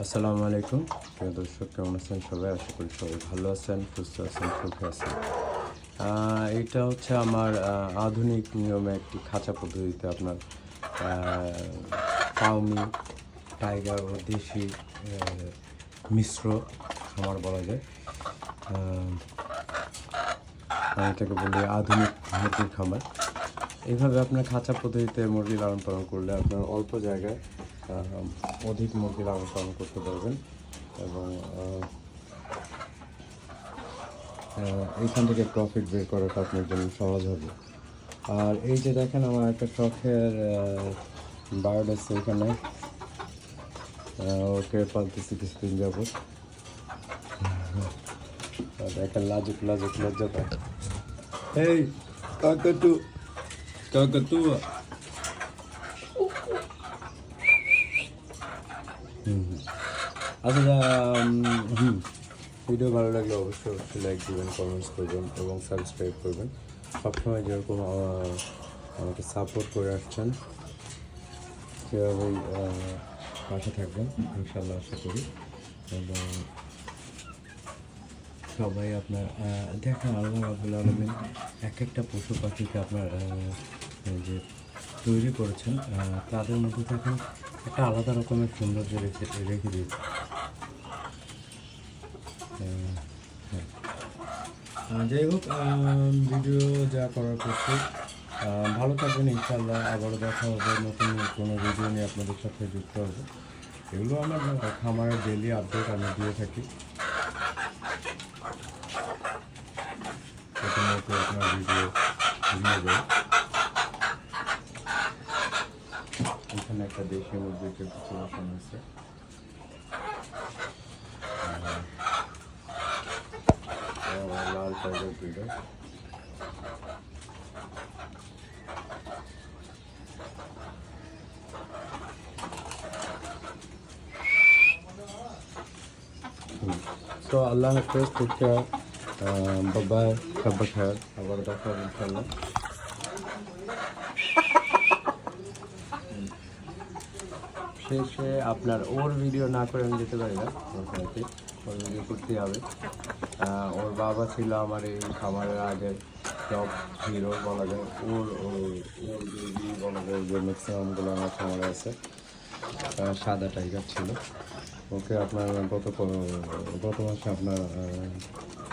আসসালামু আলাইকুম প্রিয় দর্শক, কেমন আছেন সবাই? আশা করি সবাই ভালো আছেন, সুস্থ আছেন, সুখে আছেন। এটা হচ্ছে আমার আধুনিক নিয়মে একটি খাঁচা পদ্ধতিতে আপনার ফাউমি, টাইগার ও দেশি মিশ্র খামার বলা যায়। আমি এটাকে বলি আধুনিক মুরগির খামার। এইভাবে আপনার খাঁচা পদ্ধতিতে মুরগি লালন পালন করলে আপনার অল্প জায়গায় অধিক মুরগি লালন পালন করতে পারবেন এবং এইখান থেকে প্রফিট বের করাটা আপনার জন্য সহজ হবে। আর এই যে দেখেন, আমার একটা শখের বার্ড আছে এখানে, ওকে পালতেছি কিছুদিন যাবত। দেখেন লাজুক লাজুক লজ্জা পায়। এই কাকাতু কাকাতু। আচ্ছা, ভিডিও ভালো লাগলে অবশ্যই লাইক দেবেন, কমেন্টস করবেন এবং সাবস্ক্রাইব করবেন। সবসময় যেরকম আমাকে সাপোর্ট করে আসছেন সেভাবেই পাশে থাকবেন ইনশাল্লাহ, আশা করি। এবং সবাই আপনার দেখেন, আল্লাহ রাব্বুল আলামিন এক একটা পশু পাখিকে আপনার যে তৈরি করেছেন, তাদের মধ্যে দেখেন একটা আলাদা রকমের সৌন্দর্য রেখে দিয়েছে। যাই হোক, ভিডিও যা করার করছি, ভালো থাকবেন ইনশাল্লাহ। আবারও দেখা হবে নতুন কোনো ভিডিও নিয়ে, আপনাদের সাথে যুক্ত হবে। এগুলো আমার খামারের ডেইলি আপডেট আমি দিয়ে থাকি। প্রথমত আপনার ভিডিও দিয়ে যায়। এখানে একটা দেশি মুরগিকে কিছু বসানো হয়েছে। লাল টাইগার ব্রিডার। তো আল্লাহ হাফেজ, টেক কেয়ার, বাবাই, সব্বা খায়ার। আবার দেখা হবে ইনশাল্লাহ। শেষে আপনার ওর ভিডিও না করে আমি যেতে পারি না, ওর ভিডিও করতেই হবে। ওর বাবা ছিল আমার এই খামারের আগের টপ হিরো বলা যায়। ওর বেবি বলা যায় যে ম্যাক্সিমামগুলো আমার খামারে আছে। সাদা টাইগার ছিল। ওকে আপনার গত মাসে আপনার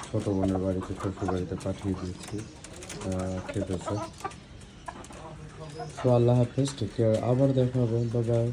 ছোটো বোনের বাড়িতে, শ্বশুর বাড়িতে পাঠিয়ে দিয়েছি খেতেছে। তো আল্লাহ হাফেজ, টেক কেয়ার, আবার দেখা হবে, বাই বাই।